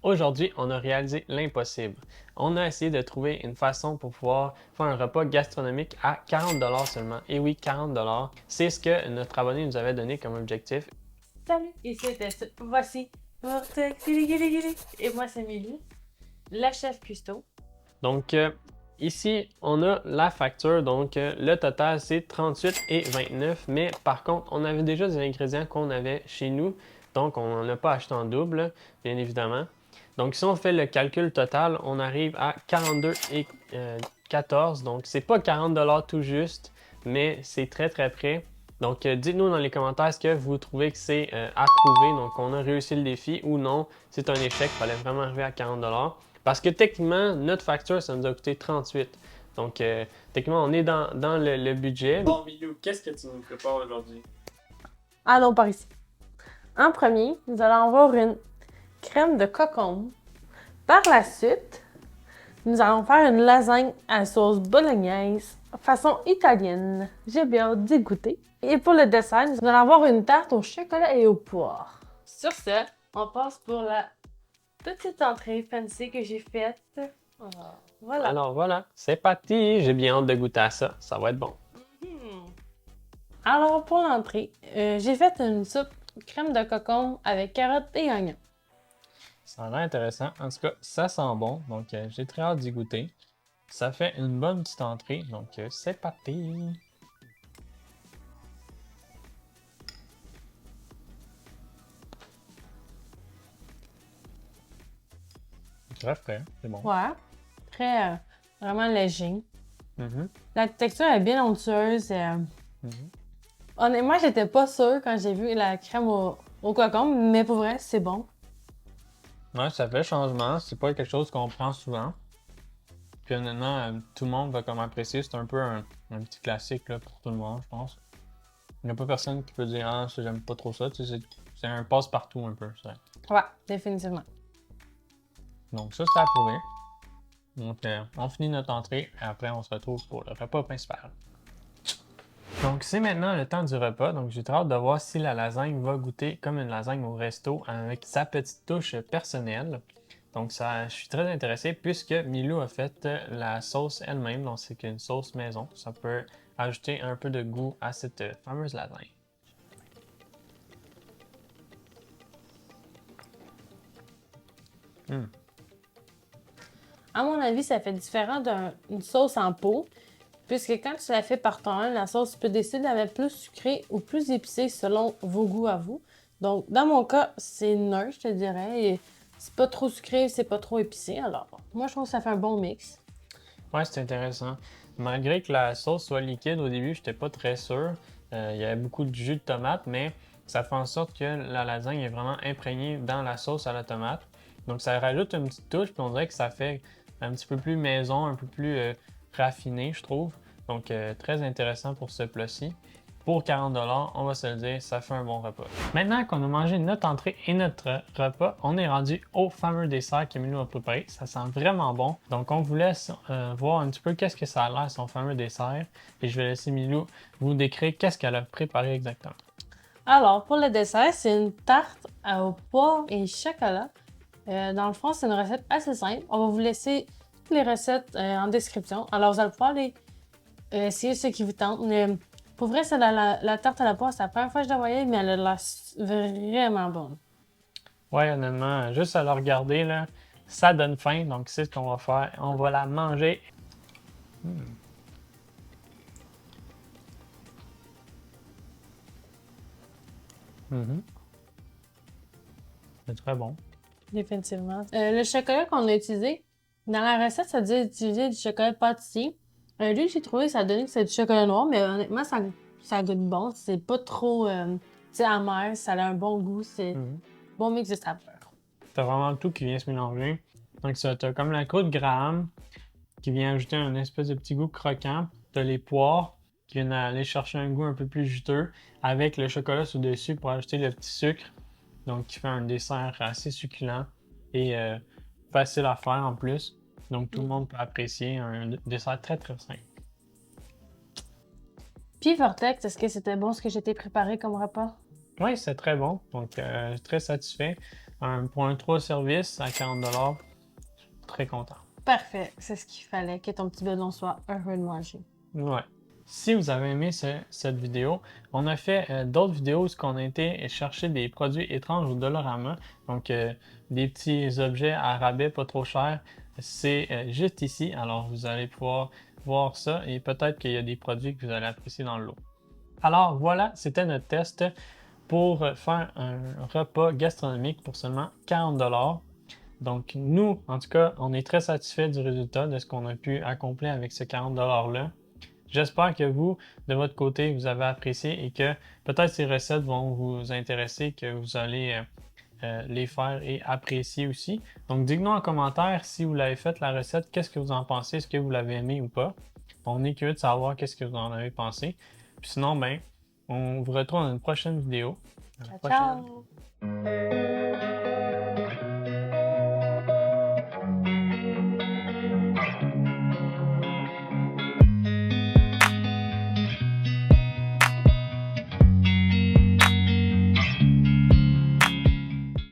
Aujourd'hui, on a réalisé l'impossible. On a essayé de trouver une façon pour pouvoir faire un repas gastronomique à 40 $ seulement. Et oui, 40 $, c'est ce que notre abonné nous avait donné comme objectif. Salut, ici était voici Vortex, et moi c'est Milly, la chef cuistot. Donc, ici, on a la facture. Donc, le total, c'est 38 et 29. Mais par contre, on avait déjà des ingrédients qu'on avait chez nous. Donc, on n'en a pas acheté en double, bien évidemment. Donc, si on fait le calcul total, on arrive à 42 et 14. Donc, c'est pas 40 $ tout juste, mais c'est très très près. Donc, dites-nous dans les commentaires ce que vous trouvez que c'est approuvé. Donc, on a réussi le défi ou non. C'est un échec. Il fallait vraiment arriver à 40 $. Parce que techniquement, notre facture, ça nous a coûté 38. Donc, techniquement, on est dans le budget. Bon, Milou, qu'est-ce que tu nous prépares aujourd'hui? Allons par ici. En premier, nous allons avoir une crème de cocombe. Par la suite, nous allons faire une lasagne à sauce bolognaise, façon italienne. J'ai bien hâte d'y goûter. Et pour le dessert, nous allons avoir une tarte au chocolat et aux poires. Sur ce, on passe pour la petite entrée fancy que j'ai faite. Voilà. Alors voilà, c'est parti. J'ai bien hâte de goûter à ça. Ça va être bon. Alors, pour l'entrée, j'ai fait une soupe crème de cocombe avec carottes et oignons. Ça a l'air intéressant. En tout cas, ça sent bon. Donc, j'ai très hâte d'y goûter. Ça fait une bonne petite entrée. Donc, c'est parti. Très frais, c'est bon. Ouais, très, vraiment léger. Mhm, La texture est bien onctueuse. mhm. Honnêtement, j'étais pas sûre quand j'ai vu la crème au cocombe, mais pour vrai, c'est bon. Ouais, ça fait changement. C'est pas quelque chose qu'on prend souvent. Puis honnêtement, tout le monde va comme apprécier. C'est un peu un petit classique là, pour tout le monde, je pense. Il n'y a pas personne qui peut dire ah, ça, j'aime pas trop ça. Tu sais, c'est un passe-partout un peu. Ça. Ouais, définitivement. Donc ça, c'est approuvé. Donc on finit notre entrée et après on se retrouve pour le repas principal. Donc c'est maintenant le temps du repas. Donc j'ai très hâte de voir si la lasagne va goûter comme une lasagne au resto avec sa petite touche personnelle. Donc ça, je suis très intéressé puisque Milou a fait la sauce elle-même. Donc c'est une sauce maison. Ça peut ajouter un peu de goût à cette fameuse lasagne. Mm. À mon avis, ça fait différent d'une sauce en pot, puisque quand tu la fais par toi-même, la sauce, tu peux décider de la mettre plus sucrée ou plus épicée selon vos goûts à vous. Donc, dans mon cas, c'est neutre, je te dirais. Et c'est pas trop sucré, c'est pas trop épicé. Alors, moi, je trouve que ça fait un bon mix. Ouais, c'est intéressant. Malgré que la sauce soit liquide au début, j'étais pas très sûr. Il y avait beaucoup de jus de tomate, mais ça fait en sorte que la lasagne est vraiment imprégnée dans la sauce à la tomate. Donc ça rajoute une petite touche, puis on dirait que ça fait un petit peu plus maison, un peu plus raffiné, je trouve. Donc très intéressant pour ce plat-ci. Pour 40 $, on va se le dire, ça fait un bon repas. Maintenant qu'on a mangé notre entrée et notre repas, on est rendu au fameux dessert qu'Emilio a préparé. Ça sent vraiment bon. Donc, on vous laisse voir un petit peu qu'est-ce que ça a l'air, son fameux dessert. Et je vais laisser Emilio vous décrire qu'est-ce qu'elle a préparé exactement. Alors, pour le dessert, c'est une tarte aux poires et chocolat. Dans le fond, c'est une recette assez simple. On va vous laisser toutes les recettes en description. Alors, vous allez pouvoir les essayer ce qui vous tente. Mais, pour vrai, c'est la tarte à la poire, c'est la première fois que je la voyais, mais elle a l'air vraiment bonne. Ouais, honnêtement, juste à la regarder, là, ça donne faim. Donc, c'est ce qu'on va faire. On va la manger. Mhm. C'est très bon. Définitivement. Le chocolat qu'on a utilisé, dans la recette, ça dit utiliser du chocolat pâtissier. Lui, j'ai trouvé que ça donnait que c'est du chocolat noir, mais honnêtement, ça goûte bon. C'est pas trop amer, ça a un bon goût. C'est Mhm. bon mix de saveurs. T'as vraiment tout qui vient se mélanger. Donc, ça, t'as comme la croûte Graham qui vient ajouter un espèce de petit goût croquant. T'as les poires qui viennent aller chercher un goût un peu plus juteux avec le chocolat sous-dessus pour ajouter le petit sucre. Donc, qui fait un dessert assez succulent et facile à faire en plus. Donc, tout le monde peut apprécier un dessert très très simple. Puis Vortex, est-ce que c'était bon ce que j'étais préparé comme repas? Oui, c'est très bon. Donc, très satisfait. pour un 3 services à 40$, je suis très content. Parfait, c'est ce qu'il fallait, que ton petit bedon soit heureux de manger. Ouais. Si vous avez aimé cette vidéo, on a fait d'autres vidéos où on a été chercher des produits étranges au Dollarama. Donc, des petits objets à rabais pas trop chers. C'est juste ici. Alors, vous allez pouvoir voir ça et peut-être qu'il y a des produits que vous allez apprécier dans le lot. Alors, voilà, c'était notre test pour faire un repas gastronomique pour seulement 40$. Donc, nous, en tout cas, on est très satisfait du résultat de ce qu'on a pu accomplir avec ce 40$-là. J'espère que vous, de votre côté, vous avez apprécié et que peut-être ces recettes vont vous intéresser, que vous allez les faire et apprécier aussi. Donc, dites-nous en commentaire si vous l'avez fait la recette, qu'est-ce que vous en pensez, est-ce que vous l'avez aimé ou pas. On est curieux de savoir qu'est-ce que vous en avez pensé. Puis sinon, ben, on vous retrouve dans une prochaine vidéo. À la Ciao, prochaine. ciao!